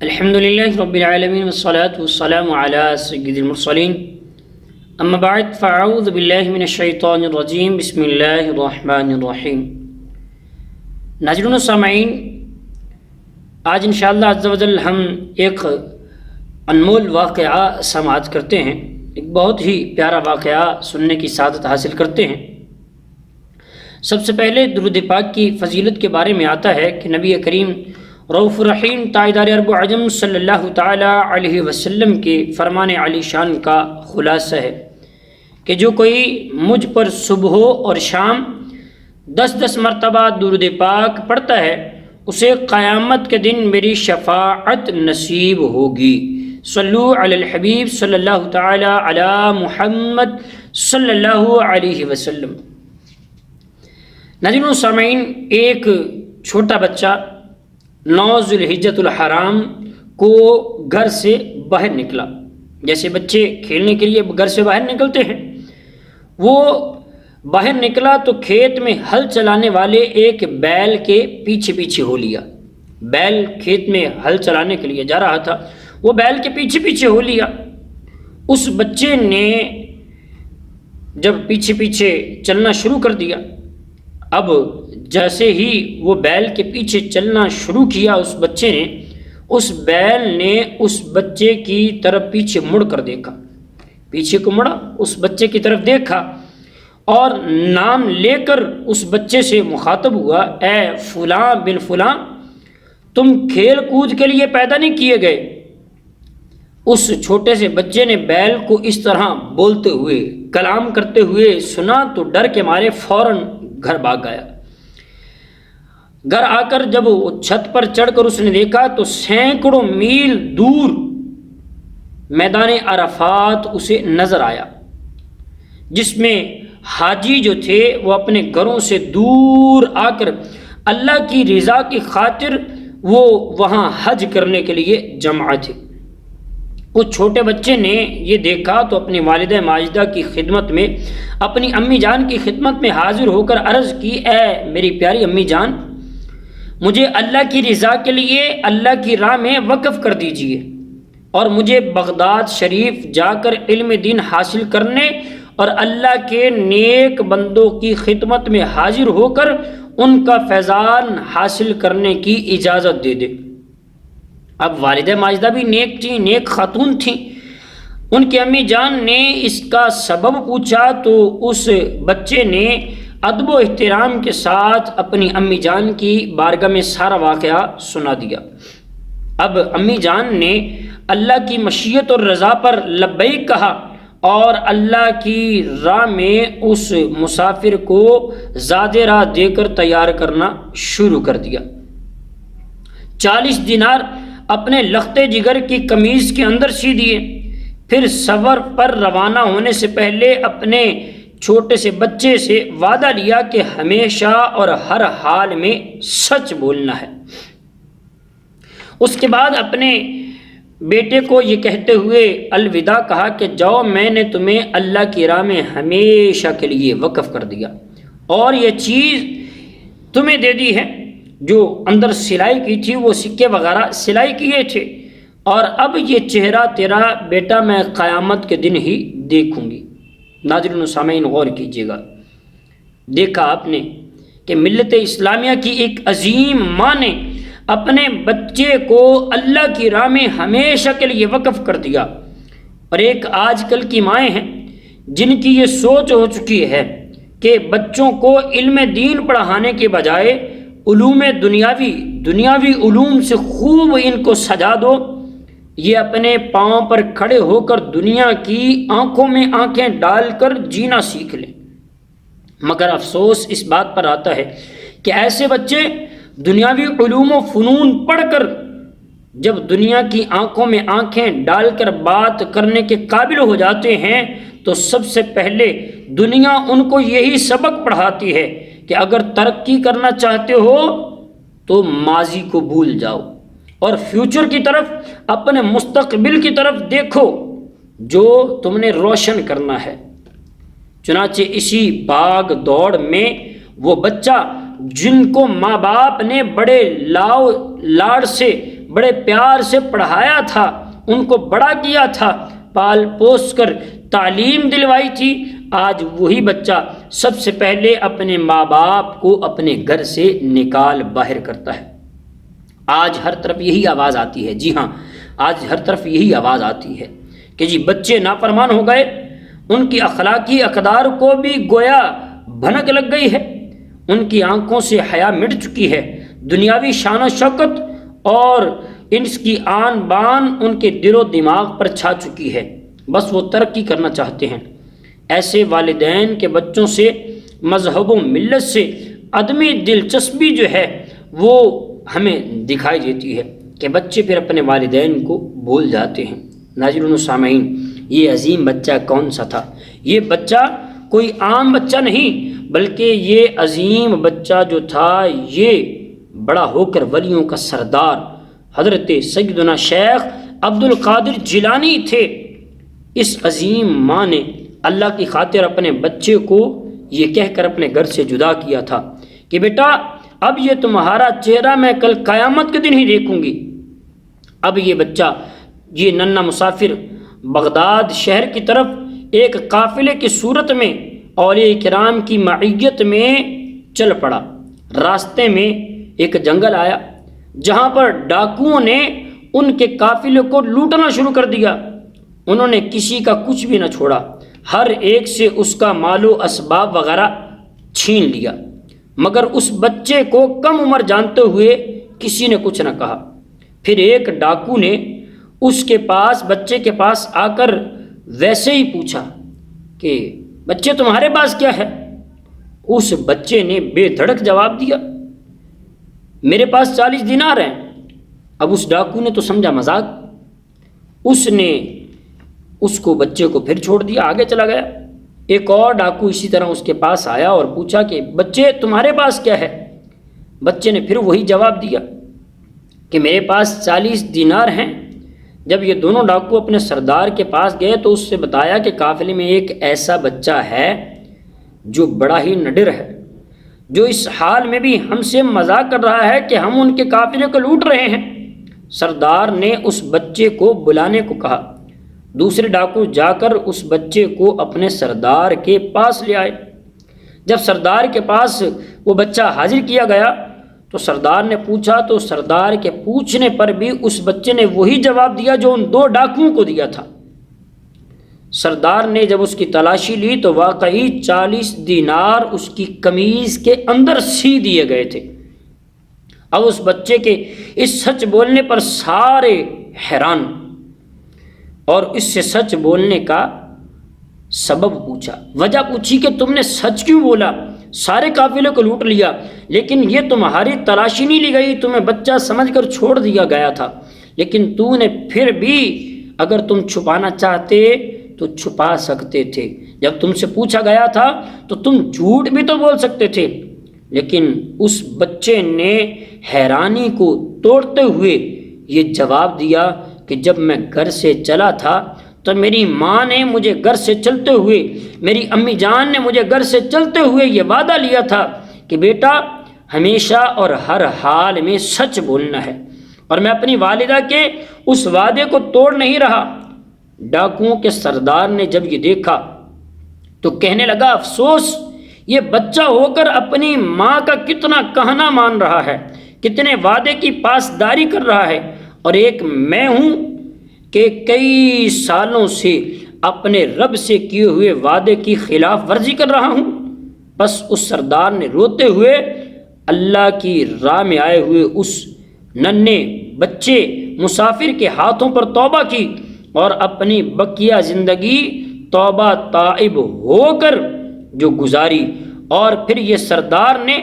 الحمد للہ رب العالمین والصلاة والسلام علی سید المرسلین اما بعد فاعوذ باللہ من الشیطان الرجیم بسم اللہ الرحمن الرحیم۔ ناظرین و سامعین، آج انشاءاللہ عز و جل ہم ایک انمول واقعہ سماعت کرتے ہیں، ایک بہت ہی پیارا واقعہ سننے کی سعادت حاصل کرتے ہیں۔ سب سے پہلے درود پاک کی فضیلت کے بارے میں آتا ہے کہ نبی کریم رؤوف رحیم تاجدار عرب و عجم صلی اللہ تعالی علیہ وسلم کے فرمان علی شان کا خلاصہ ہے کہ جو کوئی مجھ پر صبح اور شام 10 مرتبہ درود پاک پڑھتا ہے اسے قیامت کے دن میری شفاعت نصیب ہوگی۔ صلو علی الحبیب صلی اللہ تعالی علی محمد صلی اللہ علیہ وسلم۔ ناظرین و سامعین، ایک چھوٹا بچہ 9 ذوالحجۃ الحرام کو گھر سے باہر نکلا، جیسے بچے کھیلنے کے لیے گھر سے باہر نکلتے ہیں، وہ باہر نکلا تو کھیت میں ہل چلانے والے ایک بیل کے پیچھے پیچھے ہو لیا۔ بیل کھیت میں ہل چلانے کے لیے جا رہا تھا، وہ بیل کے پیچھے پیچھے ہو لیا۔ اس بچے نے جب پیچھے پیچھے چلنا شروع کر دیا، اب جیسے ہی وہ بیل کے پیچھے چلنا شروع کیا، اس بچے نے اس بیل نے اس بچے کی طرف پیچھے مڑ کر دیکھا، پیچھے کو مڑا، اس بچے کی طرف دیکھا اور نام لے کر اس بچے سے مخاطب ہوا، اے فلاں بن فلاں، تم کھیل کود کے لیے پیدا نہیں کیے گئے۔ اس چھوٹے سے بچے نے بیل کو اس طرح بولتے ہوئے، کلام کرتے ہوئے سنا تو ڈر کے مارے فوراً گھر بھاگ گیا۔ گھر آ کر جب وہ چھت پر چڑھ کر اس نے دیکھا تو سینکڑوں میل دور میدان عرفات اسے نظر آیا، جس میں حاجی جو تھے وہ اپنے گھروں سے دور آ کر اللہ کی رضا کی خاطر وہ وہاں حج کرنے کے لیے جمع تھے۔ اس چھوٹے بچے نے یہ دیکھا تو اپنی والدہ ماجدہ کی خدمت میں، اپنی امی جان کی خدمت میں حاضر ہو کر عرض کی، اے میری پیاری امی جان، مجھے اللہ کی رضا کے لیے اللہ کی راہ میں وقف کر دیجئے اور مجھے بغداد شریف جا کر علم دین حاصل کرنے اور اللہ کے نیک بندوں کی خدمت میں حاضر ہو کر ان کا فیضان حاصل کرنے کی اجازت دے دے۔ اب والدہ ماجدہ بھی نیک تھیں، نیک خاتون تھیں، ان کی امی جان نے اس کا سبب پوچھا تو اس بچے نے ادب و احترام کے ساتھ اپنی امی جان کی بارگاہ میں سارا واقعہ سنا دیا۔ اب امی جان نے اللہ کی مشیت اور رضا پر لبیک کہا اور اللہ کی راہ میں اس مسافر کو زاد راہ دے کر تیار کرنا شروع کر دیا۔ 40 دینار اپنے لختے جگر کی قمیض کے اندر سی دیے، پھر سفر پر روانہ ہونے سے پہلے اپنے چھوٹے سے بچے سے وعدہ لیا کہ ہمیشہ اور ہر حال میں سچ بولنا ہے۔ اس کے بعد اپنے بیٹے کو یہ کہتے ہوئے الوداع کہا کہ جاؤ، میں نے تمہیں اللہ کی راہ میں ہمیشہ کے لیے وقف کر دیا اور یہ چیز تمہیں دے دی ہے جو اندر سلائی کی تھی، وہ سکے وغیرہ سلائی کیے تھے، اور اب یہ چہرہ تیرا بیٹا میں قیامت کے دن ہی دیکھوں گی۔ ناظرین و سامعین، غور کیجیے گا، دیکھا آپ نے کہ ملت اسلامیہ کی ایک عظیم ماں نے اپنے بچے کو اللہ کی راہ میں ہمیشہ کے لیے وقف کر دیا، اور ایک آج کل کی مائیں ہیں جن کی یہ سوچ ہو چکی ہے کہ بچوں کو علم دین پڑھانے کے بجائے علوم دنیاوی علوم سے خوب ان کو سجا دو، یہ اپنے پاؤں پر کھڑے ہو کر دنیا کی آنکھوں میں آنکھیں ڈال کر جینا سیکھ لیں۔ مگر افسوس اس بات پر آتا ہے کہ ایسے بچے دنیاوی علوم و فنون پڑھ کر جب دنیا کی آنکھوں میں آنکھیں ڈال کر بات کرنے کے قابل ہو جاتے ہیں تو سب سے پہلے دنیا ان کو یہی سبق پڑھاتی ہے کہ اگر ترقی کرنا چاہتے ہو تو ماضی کو بھول جاؤ اور فیوچر کی طرف، اپنے مستقبل کی طرف دیکھو جو تم نے روشن کرنا ہے۔ چنانچہ اسی باغ دوڑ میں وہ بچہ جن کو ماں باپ نے بڑے لاڑ سے بڑے پیار سے پڑھایا تھا، ان کو بڑا کیا تھا، پال پوس کر تعلیم دلوائی تھی، آج وہی بچہ سب سے پہلے اپنے ماں باپ کو اپنے گھر سے نکال باہر کرتا ہے۔ آج ہر طرف یہی آواز آتی ہے، جی ہاں، آج ہر طرف یہی آواز آتی ہے کہ جی بچے نافرمان ہو گئے، ان کی اخلاقی اقدار کو بھی گویا بھنک لگ گئی ہے، ان کی آنکھوں سے حیا مٹ چکی ہے، دنیاوی شان و شوکت اور انس کی آن بان ان کے دل و دماغ پر چھا چکی ہے، بس وہ ترقی کرنا چاہتے ہیں۔ ایسے والدین کے بچوں سے مذہب و ملت سے عدمی دلچسپی جو ہے وہ ہمیں دکھائی دیتی ہے کہ بچے پھر اپنے والدین کو بھول جاتے ہیں۔ ناظرین و سامعین، یہ عظیم بچہ کون سا تھا؟ یہ بچہ کوئی عام بچہ نہیں، بلکہ یہ عظیم بچہ جو تھا یہ بڑا ہو کر ولیوں کا سردار حضرت سیدنا شیخ عبد القادر جیلانی تھے۔ اس عظیم ماں نے اللہ کی خاطر اپنے بچے کو یہ کہہ کر اپنے گھر سے جدا کیا تھا کہ بیٹا اب یہ تمہارا چہرہ میں کل قیامت کے دن ہی دیکھوں گی۔ اب یہ بچہ، یہ ننھا مسافر بغداد شہر کی طرف ایک قافلے کی صورت میں اولیاء کرام کی معیت میں چل پڑا۔ راستے میں ایک جنگل آیا جہاں پر ڈاکوؤں نے ان کے قافلے کو لوٹنا شروع کر دیا۔ انہوں نے کسی کا کچھ بھی نہ چھوڑا، ہر ایک سے اس کا مال و اسباب وغیرہ چھین لیا، مگر اس بچے کو کم عمر جانتے ہوئے کسی نے کچھ نہ کہا۔ پھر ایک ڈاکو نے اس کے پاس، بچے کے پاس آ کر ویسے ہی پوچھا کہ بچے تمہارے پاس کیا ہے؟ اس بچے نے بے دھڑک جواب دیا، میرے پاس 40 دینار ہیں۔ اب اس ڈاکو نے تو سمجھا مذاق، اس نے اس کو بچے کو پھر چھوڑ دیا، آگے چلا گیا۔ ایک اور ڈاکو اسی طرح اس کے پاس آیا اور پوچھا کہ بچے تمہارے پاس کیا ہے؟ بچے نے پھر وہی جواب دیا کہ میرے پاس 40 دینار ہیں۔ جب یہ دونوں ڈاکو اپنے سردار کے پاس گئے تو اس سے بتایا کہ قافلے میں ایک ایسا بچہ ہے جو بڑا ہی نڈر ہے، جو اس حال میں بھی ہم سے مذاق کر رہا ہے کہ ہم ان کے قافلے کو لوٹ رہے ہیں۔ سردار نے اس بچے کو بلانے کو کہا۔ دوسرے ڈاکو جا کر اس بچے کو اپنے سردار کے پاس لے آئے۔ جب سردار کے پاس وہ بچہ حاضر کیا گیا تو سردار نے پوچھا، تو سردار کے پوچھنے پر بھی اس بچے نے وہی جواب دیا جو ان 2 ڈاکوؤں کو دیا تھا۔ سردار نے جب اس کی تلاشی لی تو واقعی 40 دینار اس کی قمیض کے اندر سی دیے گئے تھے۔ اب اس بچے کے اس سچ بولنے پر سارے حیران، اور اس سے سچ بولنے کا سبب پوچھا، وجہ پوچھی کہ تم نے سچ کیوں بولا؟ سارے قافلے کو لوٹ لیا لیکن یہ تمہاری تلاشی نہیں لی گئی، تمہیں بچہ سمجھ کر چھوڑ دیا گیا تھا، لیکن تو نے پھر بھی اگر تم چھپانا چاہتے تو چھپا سکتے تھے۔ جب تم سے پوچھا گیا تھا تو تم جھوٹ بھی تو بول سکتے تھے۔ لیکن اس بچے نے حیرانی کو توڑتے ہوئے یہ جواب دیا کہ جب میں گھر سے چلا تھا تو میری ماں نے مجھے گھر سے چلتے ہوئے، میری امی جان نے مجھے گھر سے چلتے ہوئے یہ وعدہ لیا تھا کہ بیٹا ہمیشہ اور ہر حال میں سچ بولنا ہے، اور میں اپنی والدہ کے اس وعدے کو توڑ نہیں رہا۔ ڈاکوؤں کے سردار نے جب یہ دیکھا تو کہنے لگا، افسوس، یہ بچہ ہو کر اپنی ماں کا کتنا کہنا مان رہا ہے، کتنے وعدے کی پاسداری کر رہا ہے، اور ایک میں ہوں کہ کئی سالوں سے اپنے رب سے کیے ہوئے وعدے کی خلاف ورزی کر رہا ہوں۔ بس اس سردار نے روتے ہوئے اللہ کی راہ میں آئے ہوئے اس ننھے بچے مسافر کے ہاتھوں پر توبہ کی اور اپنی بقیہ زندگی توبہ تائب ہو کر جو گزاری، اور پھر یہ سردار نے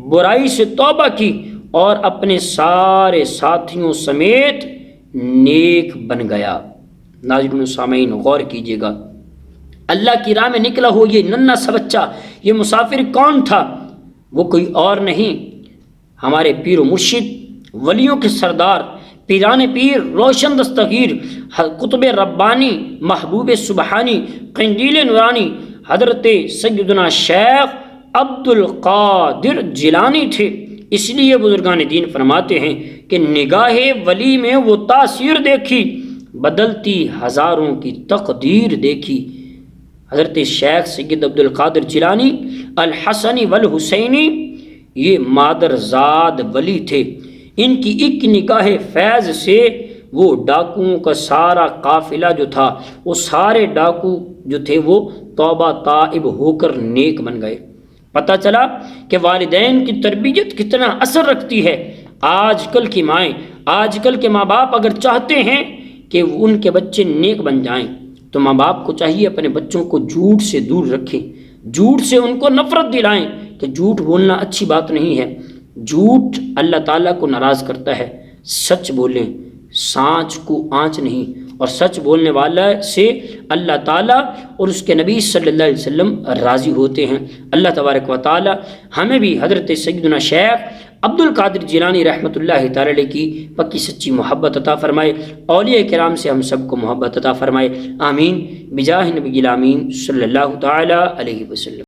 برائی سے توبہ کی اور اپنے سارے ساتھیوں سمیت نیک بن گیا۔ ناظرین و سامعین غور کیجیے گا، اللہ کی راہ میں نکلا ہو یہ ننھا سا بچہ، یہ مسافر کون تھا؟ وہ کوئی اور نہیں، ہمارے پیر و مرشد، ولیوں کے سردار، پیران پیر، روشن دستگیر، قطب ربانی، محبوب سبحانی، قندیل نورانی، حضرت سیدنا شیخ عبد القادر جیلانی تھے۔ اس لیے بزرگان دین فرماتے ہیں کہ نگاہ ولی میں وہ تاثیر دیکھی، بدلتی ہزاروں کی تقدیر دیکھی۔ حضرت شیخ سید عبد القادر جیلانی الحسنی والحسینی یہ مادرزاد ولی تھے۔ ان کی ایک نگاہ فیض سے وہ ڈاکوؤں کا سارا قافلہ جو تھا، وہ سارے ڈاکو جو تھے وہ توبہ تائب ہو کر نیک بن گئے۔ پتہ چلا کہ والدین کی تربیت کتنا اثر رکھتی ہے۔ آج کل کی مائیں، آج کل کے ماں باپ اگر چاہتے ہیں کہ ان کے بچے نیک بن جائیں تو ماں باپ کو چاہیے اپنے بچوں کو جھوٹ سے دور رکھیں، جھوٹ سے ان کو نفرت دلائیں کہ جھوٹ بولنا اچھی بات نہیں ہے، جھوٹ اللہ تعالیٰ کو ناراض کرتا ہے۔ سچ بولیں، سانچ کو آنچ نہیں، اور سچ بولنے والا سے اللہ تعالیٰ اور اس کے نبی صلی اللہ علیہ وسلم راضی ہوتے ہیں۔ اللہ تبارک و تعالیٰ ہمیں بھی حضرت سیدنا شیخ عبد القادر جیلانی رحمۃ اللہ تعالی علیہ کی پکی سچی محبت عطا فرمائے، اولیاء کرام سے ہم سب کو محبت عطا فرمائے، آمین بجاہ نبی الامین صلی اللہ تعالی علیہ وسلم۔